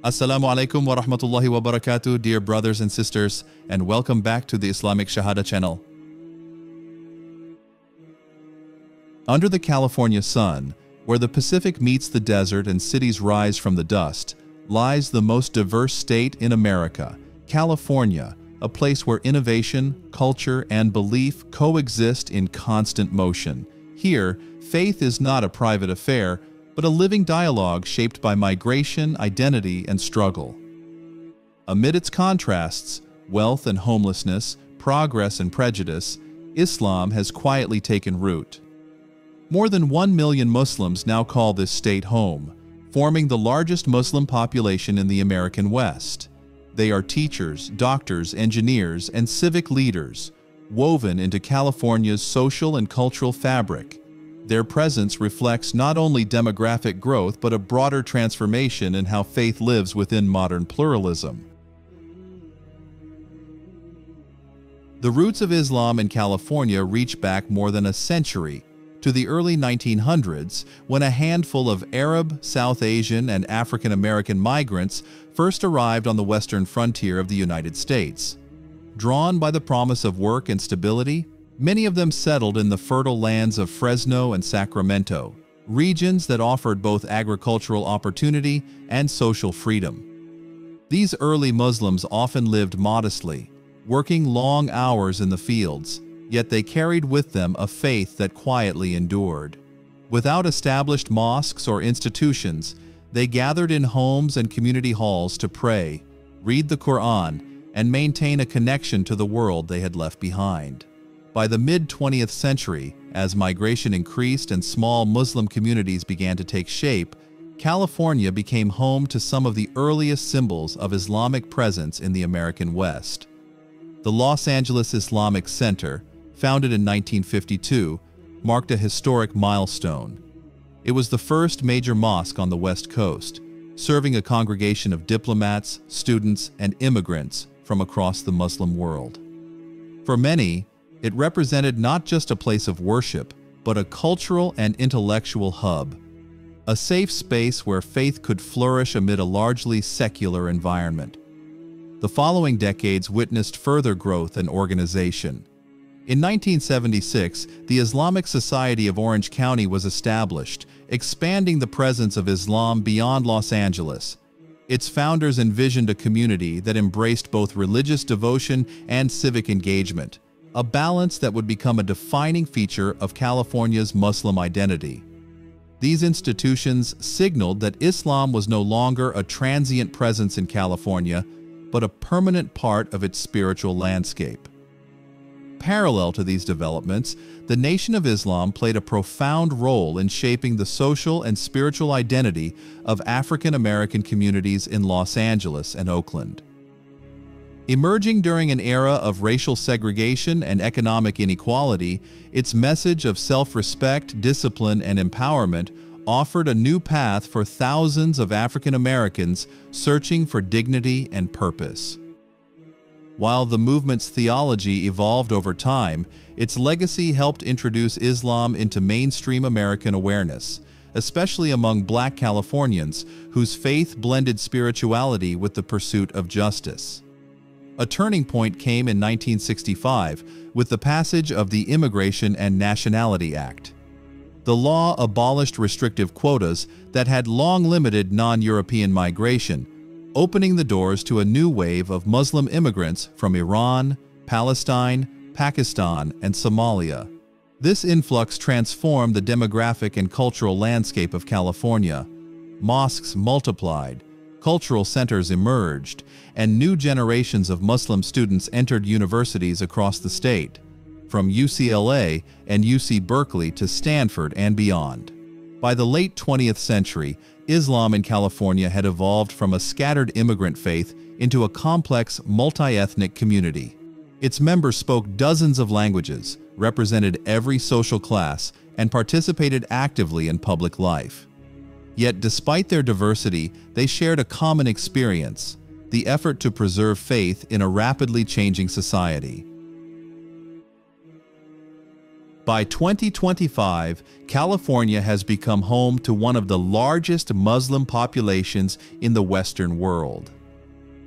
Assalamu alaikum wa rahmatullahi wa barakatuh, dear brothers and sisters, and welcome back to the Islamic Shahada channel. Under the California sun, where the Pacific meets the desert and cities rise from the dust, lies the most diverse state in America, California, a place where innovation, culture, and belief coexist in constant motion. Here, faith is not a private affair, but a living dialogue shaped by migration, identity, and struggle. Amid its contrasts, wealth and homelessness, progress and prejudice, Islam has quietly taken root. More than 1 million Muslims now call this state home, forming the largest Muslim population in the American West. They are teachers, doctors, engineers, and civic leaders, woven into California's social and cultural fabric. Their presence reflects not only demographic growth but a broader transformation in how faith lives within modern pluralism. The roots of Islam in California reach back more than a century, to the early 1900s, when a handful of Arab, South Asian, and African American migrants first arrived on the western frontier of the United States. Drawn by the promise of work and stability, many of them settled in the fertile lands of Fresno and Sacramento, regions that offered both agricultural opportunity and social freedom. These early Muslims often lived modestly, working long hours in the fields, yet they carried with them a faith that quietly endured. Without established mosques or institutions, they gathered in homes and community halls to pray, read the Quran, and maintain a connection to the world they had left behind. By the mid-20th century, as migration increased and small Muslim communities began to take shape, California became home to some of the earliest symbols of Islamic presence in the American West. The Los Angeles Islamic Center, founded in 1952, marked a historic milestone. It was the first major mosque on the West Coast, serving a congregation of diplomats, students, and immigrants from across the Muslim world. For many, it represented not just a place of worship, but a cultural and intellectual hub, a safe space where faith could flourish amid a largely secular environment. The following decades witnessed further growth and organization. In 1976, the Islamic Society of Orange County was established, expanding the presence of Islam beyond Los Angeles. Its founders envisioned a community that embraced both religious devotion and civic engagement, a balance that would become a defining feature of California's Muslim identity. These institutions signaled that Islam was no longer a transient presence in California, but a permanent part of its spiritual landscape. Parallel to these developments, the Nation of Islam played a profound role in shaping the social and spiritual identity of African American communities in Los Angeles and Oakland. Emerging during an era of racial segregation and economic inequality, its message of self-respect, discipline, and empowerment offered a new path for thousands of African Americans searching for dignity and purpose. While the movement's theology evolved over time, its legacy helped introduce Islam into mainstream American awareness, especially among Black Californians whose faith blended spirituality with the pursuit of justice. A turning point came in 1965 with the passage of the Immigration and Nationality Act. The law abolished restrictive quotas that had long limited non-European migration, opening the doors to a new wave of Muslim immigrants from Iran, Palestine, Pakistan, and Somalia. This influx transformed the demographic and cultural landscape of California. Mosques multiplied, cultural centers emerged, and new generations of Muslim students entered universities across the state, from UCLA and UC Berkeley to Stanford and beyond. By the late 20th century, Islam in California had evolved from a scattered immigrant faith into a complex, multi-ethnic community. Its members spoke dozens of languages, represented every social class, and participated actively in public life. Yet despite their diversity, they shared a common experience: the effort to preserve faith in a rapidly changing society. By 2025, California has become home to one of the largest Muslim populations in the Western world.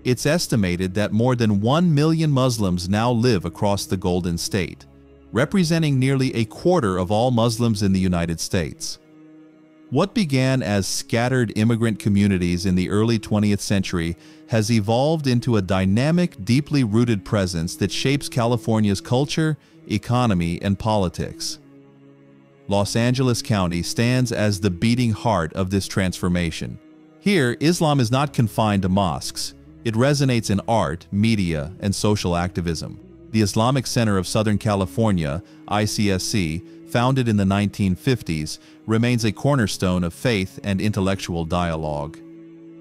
It's estimated that more than 1 million Muslims now live across the Golden State, representing nearly a quarter of all Muslims in the United States. What began as scattered immigrant communities in the early 20th century has evolved into a dynamic, deeply rooted presence that shapes California's culture, economy, and politics. Los Angeles County stands as the beating heart of this transformation. Here, Islam is not confined to mosques. It resonates in art, media, and social activism. The Islamic Center of Southern California, ICSC, founded in the 1950s, remains a cornerstone of faith and intellectual dialogue.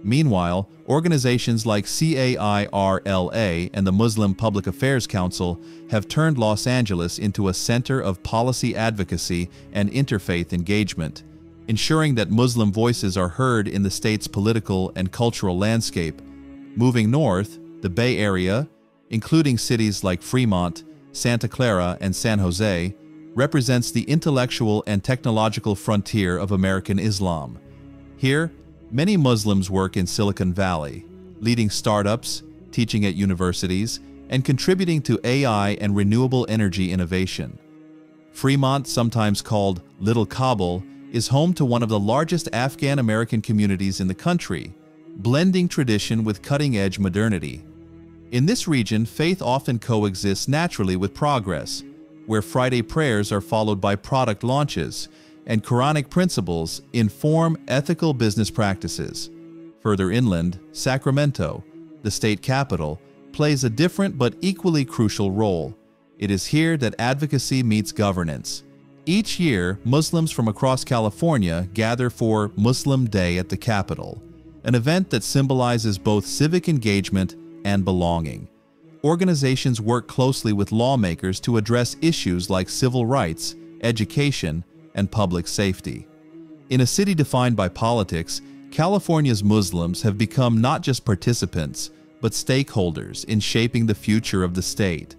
Meanwhile, organizations like CAIRLA and the Muslim Public Affairs Council have turned Los Angeles into a center of policy advocacy and interfaith engagement, ensuring that Muslim voices are heard in the state's political and cultural landscape. Moving north, the Bay Area, including cities like Fremont, Santa Clara, and San Jose, represents the intellectual and technological frontier of American Islam. Here, many Muslims work in Silicon Valley, leading startups, teaching at universities, and contributing to AI and renewable energy innovation. Fremont, sometimes called Little Kabul, is home to one of the largest Afghan-American communities in the country, blending tradition with cutting-edge modernity. In this region, faith often coexists naturally with progress, where Friday prayers are followed by product launches, and Quranic principles inform ethical business practices. Further inland, Sacramento, the state capital, plays a different but equally crucial role. It is here that advocacy meets governance. Each year, Muslims from across California gather for Muslim Day at the Capitol, an event that symbolizes both civic engagement and belonging. Organizations work closely with lawmakers to address issues like civil rights, education, and public safety. In a city defined by politics, California's Muslims have become not just participants, but stakeholders in shaping the future of the state.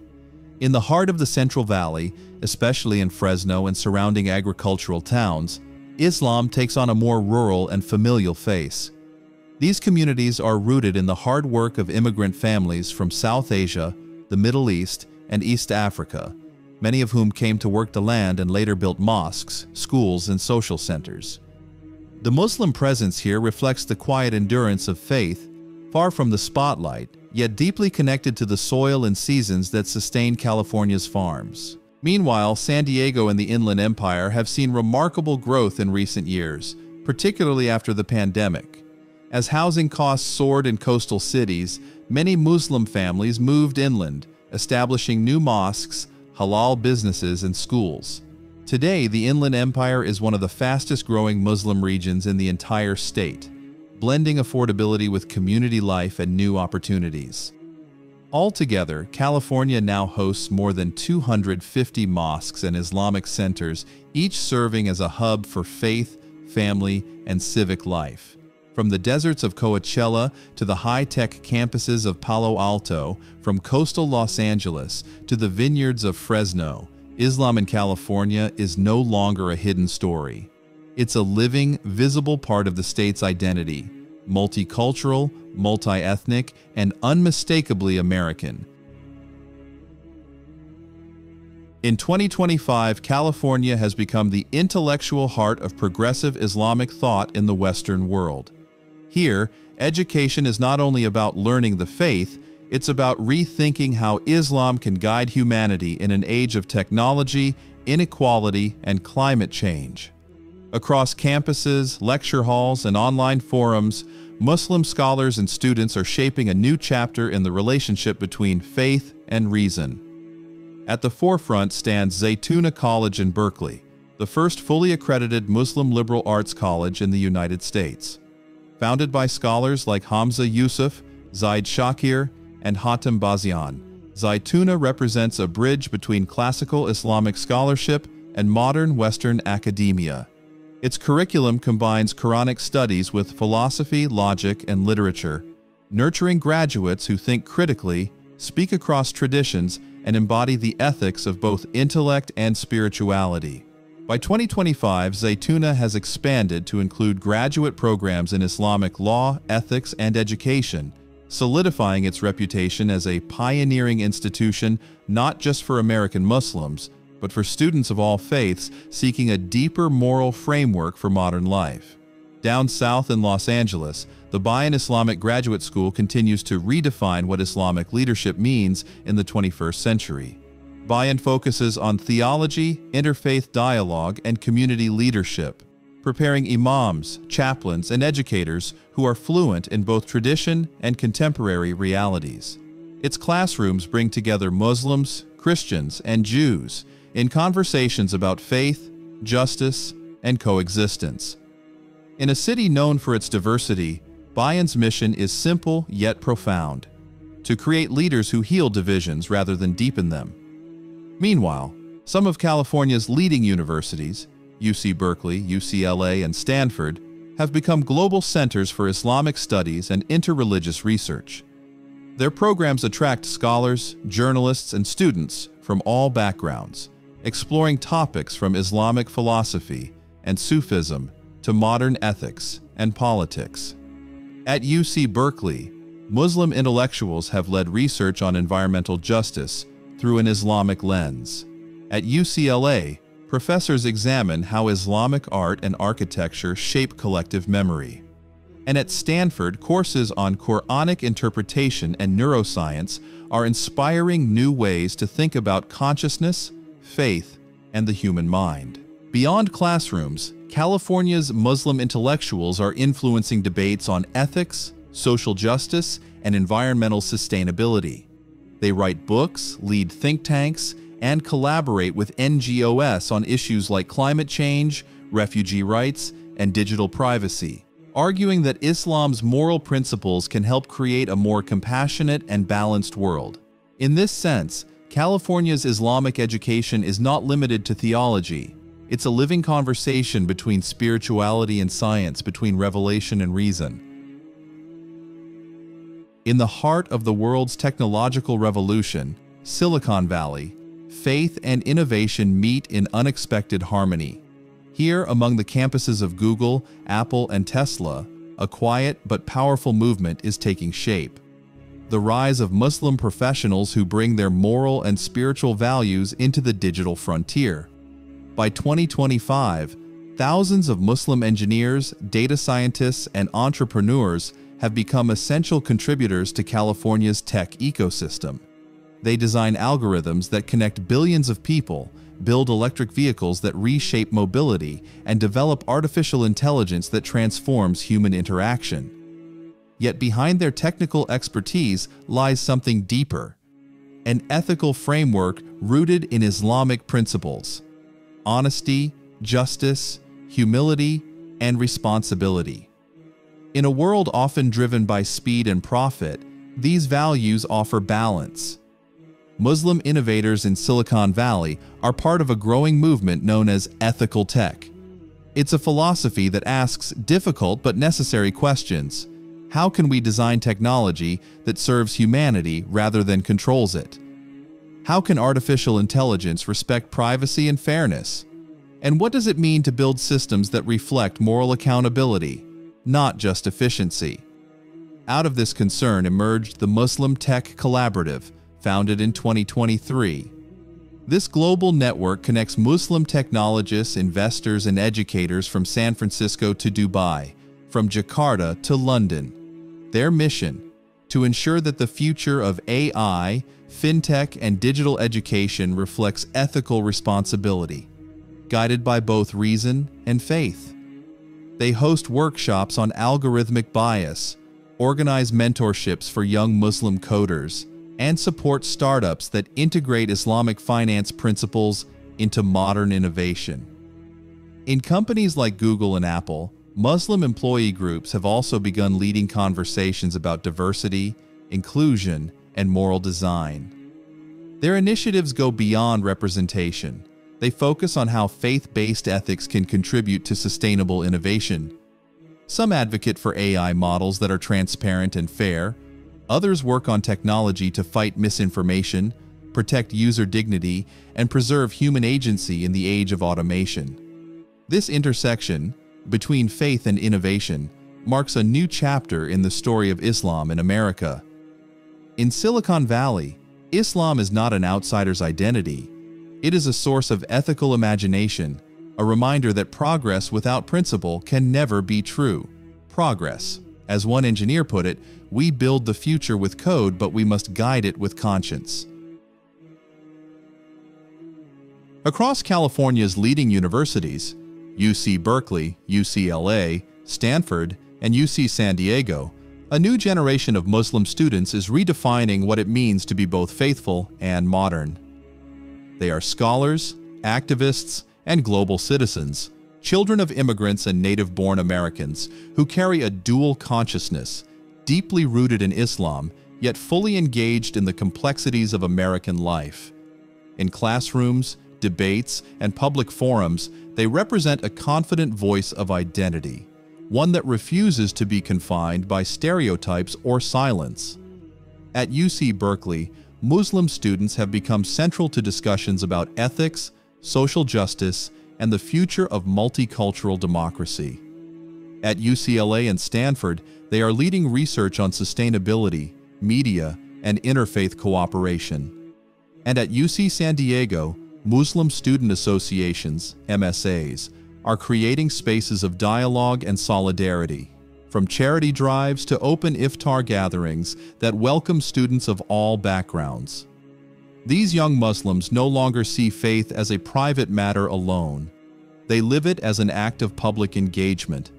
In the heart of the Central Valley, especially in Fresno and surrounding agricultural towns, Islam takes on a more rural and familial face. These communities are rooted in the hard work of immigrant families from South Asia, the Middle East, and East Africa, many of whom came to work the land and later built mosques, schools, and social centers. The Muslim presence here reflects the quiet endurance of faith, far from the spotlight, yet deeply connected to the soil and seasons that sustain California's farms. Meanwhile, San Diego and the Inland Empire have seen remarkable growth in recent years, particularly after the pandemic. As housing costs soared in coastal cities, many Muslim families moved inland, establishing new mosques, halal businesses, and schools. Today, the Inland Empire is one of the fastest-growing Muslim regions in the entire state, blending affordability with community life and new opportunities. Altogether, California now hosts more than 250 mosques and Islamic centers, each serving as a hub for faith, family, and civic life. From the deserts of Coachella to the high-tech campuses of Palo Alto, from coastal Los Angeles to the vineyards of Fresno, Islam in California is no longer a hidden story. It's a living, visible part of the state's identity, multicultural, multi-ethnic, and unmistakably American. In 2025, California has become the intellectual heart of progressive Islamic thought in the Western world. Here, education is not only about learning the faith, it's about rethinking how Islam can guide humanity in an age of technology, inequality, and climate change. Across campuses, lecture halls, and online forums, Muslim scholars and students are shaping a new chapter in the relationship between faith and reason. At the forefront stands Zaytuna College in Berkeley, the first fully accredited Muslim liberal arts college in the United States. Founded by scholars like Hamza Yusuf, Zaid Shakir, and Hatem Bazian, Zaytuna represents a bridge between classical Islamic scholarship and modern Western academia. Its curriculum combines Quranic studies with philosophy, logic, and literature, nurturing graduates who think critically, speak across traditions, and embody the ethics of both intellect and spirituality. By 2025, Zaytuna has expanded to include graduate programs in Islamic law, ethics, and education, solidifying its reputation as a pioneering institution not just for American Muslims, but for students of all faiths seeking a deeper moral framework for modern life. Down south in Los Angeles, the Bayan Islamic Graduate School continues to redefine what Islamic leadership means in the 21st century. Bayan focuses on theology, interfaith dialogue, and community leadership, preparing imams, chaplains, and educators who are fluent in both tradition and contemporary realities. Its classrooms bring together Muslims, Christians, and Jews in conversations about faith, justice, and coexistence. In a city known for its diversity, Bayan's mission is simple yet profound: to create leaders who heal divisions rather than deepen them. Meanwhile, some of California's leading universities, UC Berkeley, UCLA, and Stanford, have become global centers for Islamic studies and interreligious research. Their programs attract scholars, journalists, and students from all backgrounds, exploring topics from Islamic philosophy and Sufism to modern ethics and politics. At UC Berkeley, Muslim intellectuals have led research on environmental justice through an Islamic lens. At UCLA, professors examine how Islamic art and architecture shape collective memory. And at Stanford, courses on Quranic interpretation and neuroscience are inspiring new ways to think about consciousness, faith, and the human mind. Beyond classrooms, California's Muslim intellectuals are influencing debates on ethics, social justice, and environmental sustainability. They write books, lead think tanks, and collaborate with NGOs on issues like climate change, refugee rights, and digital privacy, arguing that Islam's moral principles can help create a more compassionate and balanced world. In this sense, California's Islamic education is not limited to theology. It's a living conversation between spirituality and science, between revelation and reason. In the heart of the world's technological revolution, Silicon Valley, faith and innovation meet in unexpected harmony. Here, among the campuses of Google, Apple, and Tesla, a quiet but powerful movement is taking shape. The rise of Muslim professionals who bring their moral and spiritual values into the digital frontier. By 2025, thousands of Muslim engineers, data scientists, and entrepreneurs have become essential contributors to California's tech ecosystem. They design algorithms that connect billions of people, build electric vehicles that reshape mobility, and develop artificial intelligence that transforms human interaction. Yet behind their technical expertise lies something deeper: an ethical framework rooted in Islamic principles: honesty, justice, humility, and responsibility. In a world often driven by speed and profit, these values offer balance. Muslim innovators in Silicon Valley are part of a growing movement known as ethical tech. It's a philosophy that asks difficult but necessary questions. How can we design technology that serves humanity rather than controls it? How can artificial intelligence respect privacy and fairness? And what does it mean to build systems that reflect moral accountability, not just efficiency? Out of this concern emerged the Muslim Tech Collaborative, founded in 2023. This global network connects Muslim technologists, investors, and educators from San Francisco to Dubai, from Jakarta to London. Their mission: to ensure that the future of AI, fintech, and digital education reflects ethical responsibility, guided by both reason and faith. They host workshops on algorithmic bias, organize mentorships for young Muslim coders, and support startups that integrate Islamic finance principles into modern innovation. In companies like Google and Apple, Muslim employee groups have also begun leading conversations about diversity, inclusion, and moral design. Their initiatives go beyond representation. They focus on how faith-based ethics can contribute to sustainable innovation. Some advocate for AI models that are transparent and fair. Others work on technology to fight misinformation, protect user dignity, and preserve human agency in the age of automation. This intersection between faith and innovation marks a new chapter in the story of Islam in America. In Silicon Valley, Islam is not an outsider's identity. It is a source of ethical imagination, a reminder that progress without principle can never be true. Progress. As one engineer put it, we build the future with code, but we must guide it with conscience. Across California's leading universities, UC Berkeley, UCLA, Stanford, and UC San Diego, a new generation of Muslim students is redefining what it means to be both faithful and modern. They are scholars, activists, and global citizens, children of immigrants and native-born Americans who carry a dual consciousness, deeply rooted in Islam, yet fully engaged in the complexities of American life. In classrooms, debates, and public forums, they represent a confident voice of identity, one that refuses to be confined by stereotypes or silence. At UC Berkeley, Muslim students have become central to discussions about ethics, social justice, and the future of multicultural democracy. At UCLA and Stanford, they are leading research on sustainability, media, and interfaith cooperation. And at UC San Diego, Muslim student associations, MSAs, are creating spaces of dialogue and solidarity, from charity drives to open iftar gatherings that welcome students of all backgrounds. These young Muslims no longer see faith as a private matter alone. They live it as an act of public engagement.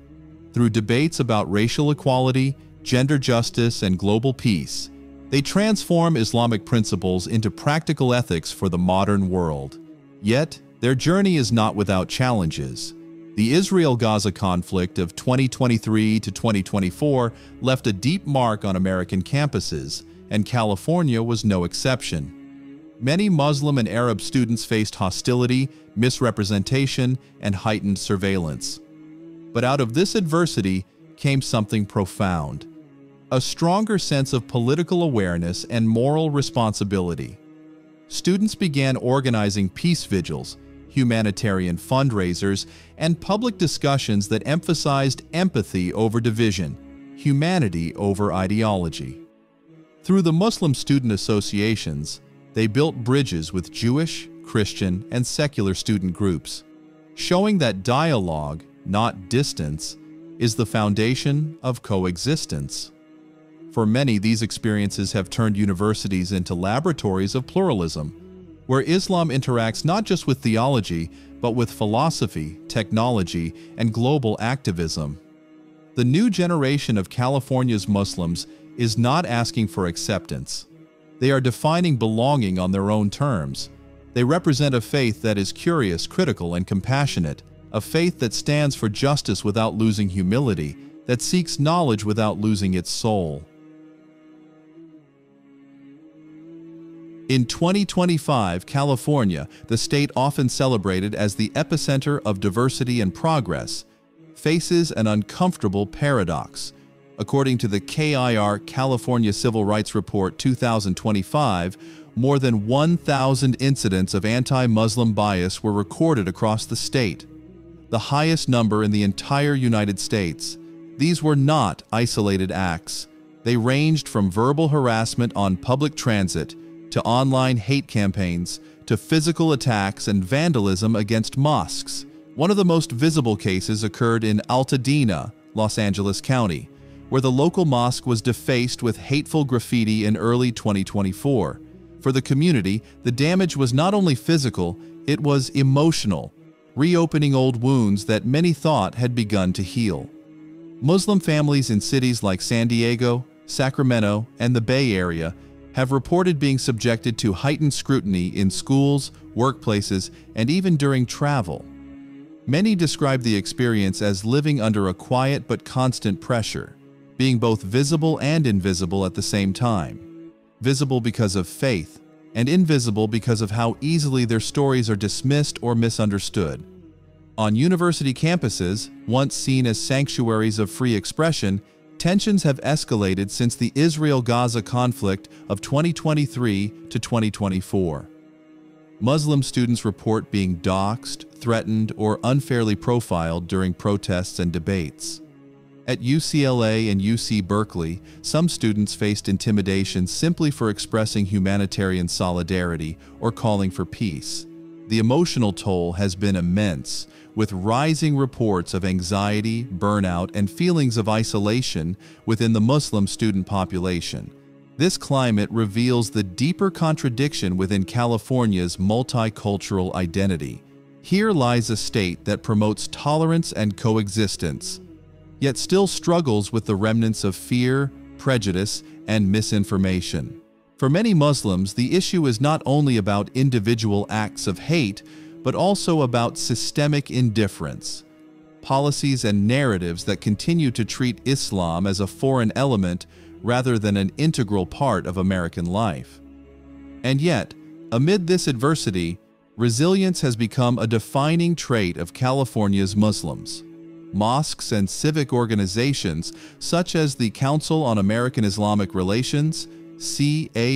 Through debates about racial equality, gender justice, and global peace, they transform Islamic principles into practical ethics for the modern world. Yet, their journey is not without challenges. The Israel-Gaza conflict of 2023 to 2024 left a deep mark on American campuses, and California was no exception. Many Muslim and Arab students faced hostility, misrepresentation, and heightened surveillance. But out of this adversity came something profound: a stronger sense of political awareness and moral responsibility. Students began organizing peace vigils, humanitarian fundraisers, and public discussions that emphasized empathy over division, humanity over ideology. Through the Muslim student associations, they built bridges with Jewish, Christian, and secular student groups, showing that dialogue, not distance, is the foundation of coexistence. For many, these experiences have turned universities into laboratories of pluralism, where Islam interacts not just with theology, but with philosophy, technology, and global activism. The new generation of California's Muslims is not asking for acceptance. They are defining belonging on their own terms. They represent a faith that is curious, critical, and compassionate, a faith that stands for justice without losing humility, that seeks knowledge without losing its soul. In 2025, California, the state often celebrated as the epicenter of diversity and progress, faces an uncomfortable paradox. According to the KIR California Civil Rights Report 2025, more than 1,000 incidents of anti-Muslim bias were recorded across the state, the highest number in the entire United States. These were not isolated acts. They ranged from verbal harassment on public transit to online hate campaigns, to physical attacks and vandalism against mosques. One of the most visible cases occurred in Altadena, Los Angeles County, where the local mosque was defaced with hateful graffiti in early 2024. For the community, the damage was not only physical, it was emotional, reopening old wounds that many thought had begun to heal. Muslim families in cities like San Diego, Sacramento, and the Bay Area have reported being subjected to heightened scrutiny in schools, workplaces, and even during travel. Many describe the experience as living under a quiet but constant pressure, being both visible and invisible at the same time. Visible because of faith, and invisible because of how easily their stories are dismissed or misunderstood. On university campuses, once seen as sanctuaries of free expression, tensions have escalated since the Israel-Gaza conflict of 2023 to 2024. Muslim students report being doxxed, threatened, or unfairly profiled during protests and debates. At UCLA and UC Berkeley, some students faced intimidation simply for expressing humanitarian solidarity or calling for peace. The emotional toll has been immense, with rising reports of anxiety, burnout, and feelings of isolation within the Muslim student population. This climate reveals the deeper contradiction within California's multicultural identity. Here lies a state that promotes tolerance and coexistence, yet still struggles with the remnants of fear, prejudice, and misinformation. For many Muslims, the issue is not only about individual acts of hate, but also about systemic indifference, policies and narratives that continue to treat Islam as a foreign element rather than an integral part of American life. And yet, amid this adversity, resilience has become a defining trait of California's Muslims. Mosques and civic organizations such as the Council on American Islamic Relations, CAIRLA,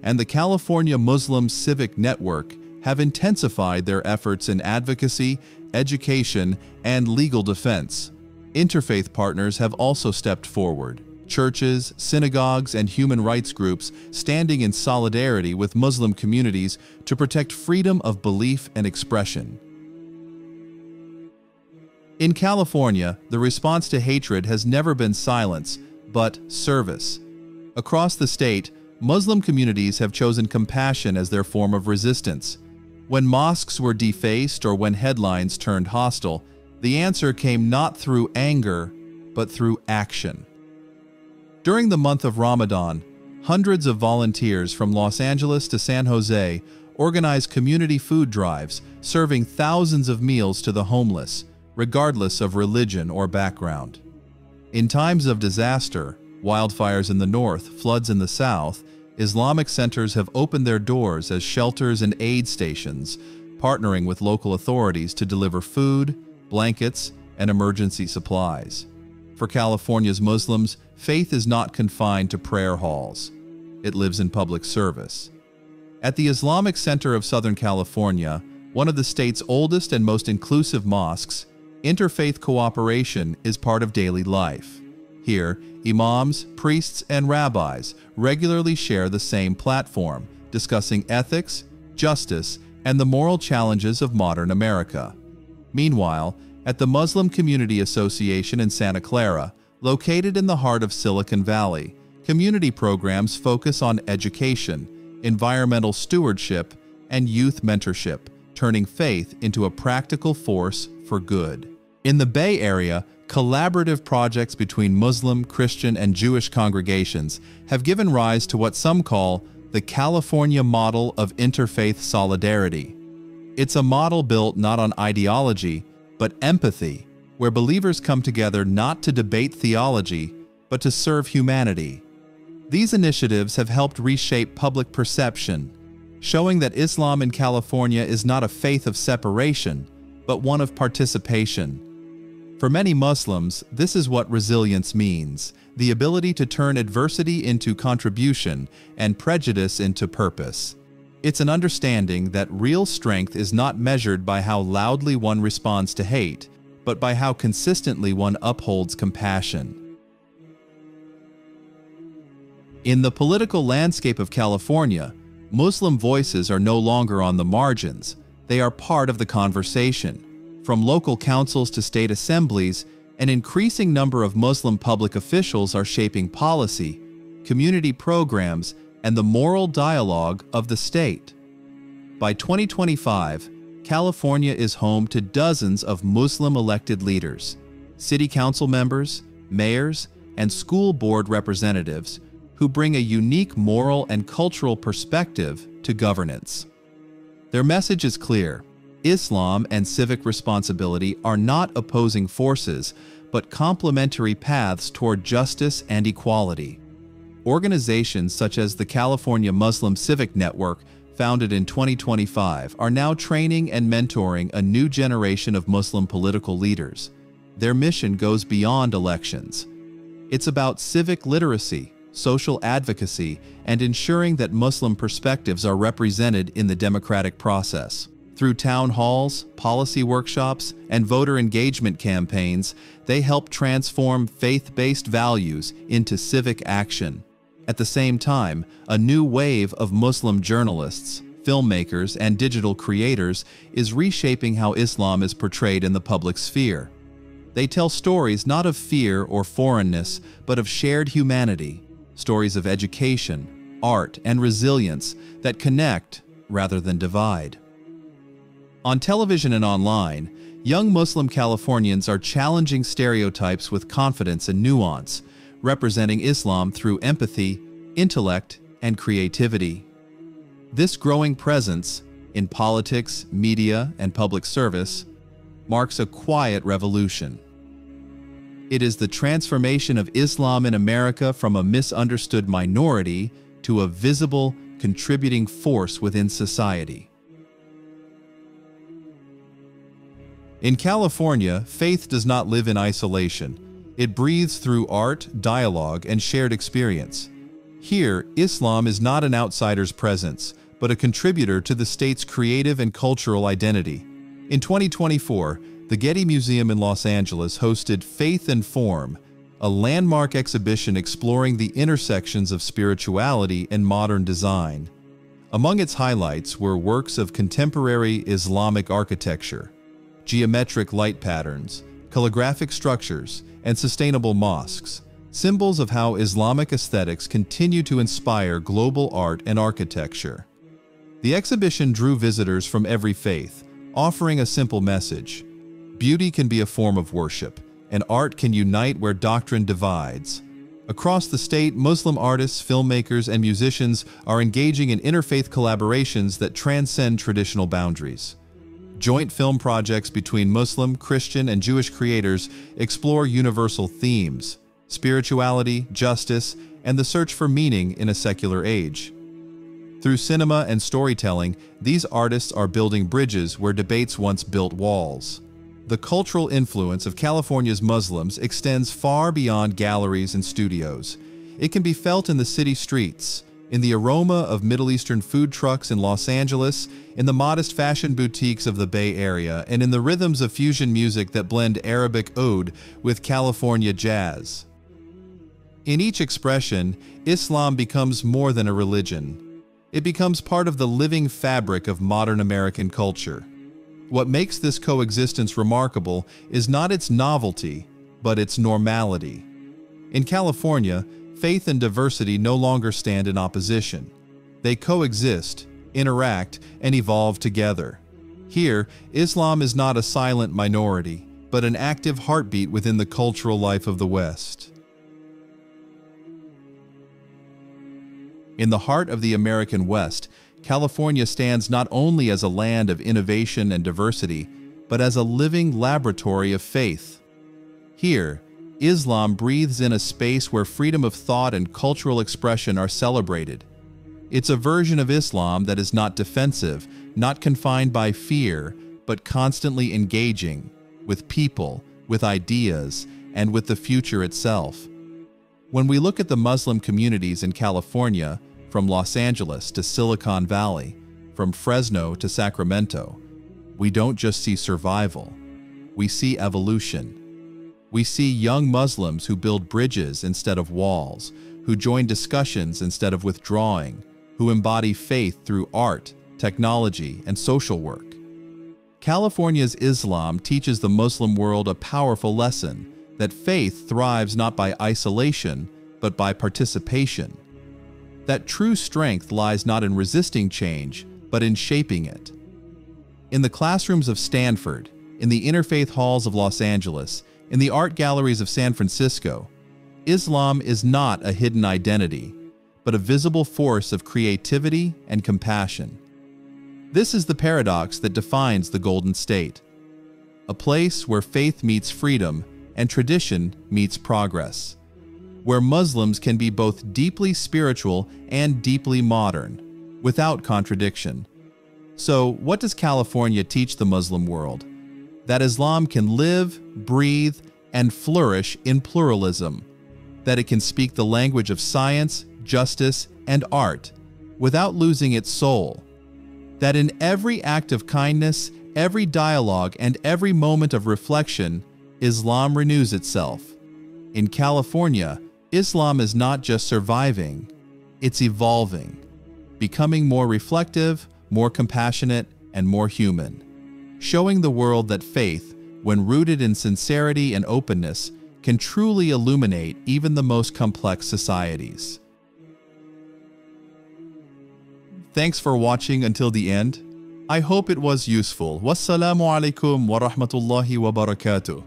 and the California Muslim Civic Network have intensified their efforts in advocacy, education, and legal defense. Interfaith partners have also stepped forward. Churches, synagogues, and human rights groups standing in solidarity with Muslim communities to protect freedom of belief and expression. In California, the response to hatred has never been silence, but service. Across the state, Muslim communities have chosen compassion as their form of resistance. When mosques were defaced or when headlines turned hostile, the answer came not through anger, but through action. During the month of Ramadan, hundreds of volunteers from Los Angeles to San Jose organized community food drives, serving thousands of meals to the homeless, regardless of religion or background. In times of disaster, wildfires in the north, floods in the south, Islamic centers have opened their doors as shelters and aid stations, partnering with local authorities to deliver food, blankets, and emergency supplies. For California's Muslims, faith is not confined to prayer halls. It lives in public service. At the Islamic Center of Southern California, one of the state's oldest and most inclusive mosques, interfaith cooperation is part of daily life. Here, imams, priests, and rabbis regularly share the same platform, discussing ethics, justice, and the moral challenges of modern America. Meanwhile, at the Muslim Community Association in Santa Clara, located in the heart of Silicon Valley, community programs focus on education, environmental stewardship, and youth mentorship, turning faith into a practical force for good. In the Bay Area, collaborative projects between Muslim, Christian, and Jewish congregations have given rise to what some call the California model of interfaith solidarity. It's a model built not on ideology, but empathy, where believers come together not to debate theology, but to serve humanity. These initiatives have helped reshape public perception, showing that Islam in California is not a faith of separation, but one of participation. For many Muslims, this is what resilience means: the ability to turn adversity into contribution and prejudice into purpose. It's an understanding that real strength is not measured by how loudly one responds to hate, but by how consistently one upholds compassion. In the political landscape of California, Muslim voices are no longer on the margins. They are part of the conversation. From local councils to state assemblies, an increasing number of Muslim public officials are shaping policy, community programs, and the moral dialogue of the state. By 2025, California is home to dozens of Muslim elected leaders, city council members, mayors, and school board representatives who bring a unique moral and cultural perspective to governance. Their message is clear: Islam and civic responsibility are not opposing forces, but complementary paths toward justice and equality. Organizations such as the California Muslim Civic Network, founded in 2025, are now training and mentoring a new generation of Muslim political leaders. their mission goes beyond elections. It's about civic literacy, social advocacy, and ensuring that Muslim perspectives are represented in the democratic process. Through town halls, policy workshops, and voter engagement campaigns, they help transform faith-based values into civic action. At the same time, a new wave of Muslim journalists, filmmakers, and digital creators is reshaping how Islam is portrayed in the public sphere. They tell stories not of fear or foreignness, but of shared humanity, stories of education, art, and resilience that connect rather than divide. On television and online, young Muslim Californians are challenging stereotypes with confidence and nuance, representing Islam through empathy, intellect, and creativity. This growing presence in politics, media, and public service marks a quiet revolution. It is the transformation of Islam in America from a misunderstood minority to a visible, contributing force within society. In California, faith does not live in isolation. It breathes through art, dialogue, and shared experience. Here, Islam is not an outsider's presence, but a contributor to the state's creative and cultural identity. In 2024, the Getty Museum in Los Angeles hosted Faith and Form, a landmark exhibition exploring the intersections of spirituality and modern design. Among its highlights were works of contemporary Islamic architecture, geometric light patterns, calligraphic structures, and sustainable mosques, symbols of how Islamic aesthetics continue to inspire global art and architecture. The exhibition drew visitors from every faith, offering a simple message: beauty can be a form of worship, and art can unite where doctrine divides. Across the state, Muslim artists, filmmakers, and musicians are engaging in interfaith collaborations that transcend traditional boundaries. Joint film projects between Muslim, Christian, and Jewish creators explore universal themes: spirituality, justice, and the search for meaning in a secular age. Through cinema and storytelling, these artists are building bridges where debates once built walls. The cultural influence of California's Muslims extends far beyond galleries and studios. It can be felt in the city streets, in the aroma of Middle Eastern food trucks in Los Angeles, in the modest fashion boutiques of the Bay Area, and in the rhythms of fusion music that blend Arabic oud with California jazz. In each expression, Islam becomes more than a religion. It becomes part of the living fabric of modern American culture. What makes this coexistence remarkable is not its novelty, but its normality. In California, faith and diversity no longer stand in opposition. They coexist, interact, and evolve together. Here, Islam is not a silent minority, but an active heartbeat within the cultural life of the West. In the heart of the American West, California stands not only as a land of innovation and diversity, but as a living laboratory of faith. Here, Islam breathes in a space where freedom of thought and cultural expression are celebrated. It's a version of Islam that is not defensive, not confined by fear, but constantly engaging with people, with ideas, and with the future itself. When we look at the Muslim communities in California, from Los Angeles to Silicon Valley, from Fresno to Sacramento, we don't just see survival, we see evolution. We see young Muslims who build bridges instead of walls, who join discussions instead of withdrawing, who embody faith through art, technology, and social work. California's Islam teaches the Muslim world a powerful lesson, that faith thrives not by isolation, but by participation. That true strength lies not in resisting change, but in shaping it. In the classrooms of Stanford, in the interfaith halls of Los Angeles, in the art galleries of San Francisco, Islam is not a hidden identity, but a visible force of creativity and compassion. This is the paradox that defines the Golden State, a place where faith meets freedom and tradition meets progress, where Muslims can be both deeply spiritual and deeply modern, without contradiction. So, what does California teach the Muslim world? that Islam can live, breathe, and flourish in pluralism, that it can speak the language of science, justice, and art without losing its soul, that in every act of kindness, every dialogue, and every moment of reflection, Islam renews itself. In California, Islam is not just surviving, it's evolving, becoming more reflective, more compassionate, and more human, showing the world that faith, when rooted in sincerity and openness, can truly illuminate even the most complex societies. Thanks for watching until the end. I hope it was useful. Wassalamu alaikum wa rahmatullahi wa barakatuh.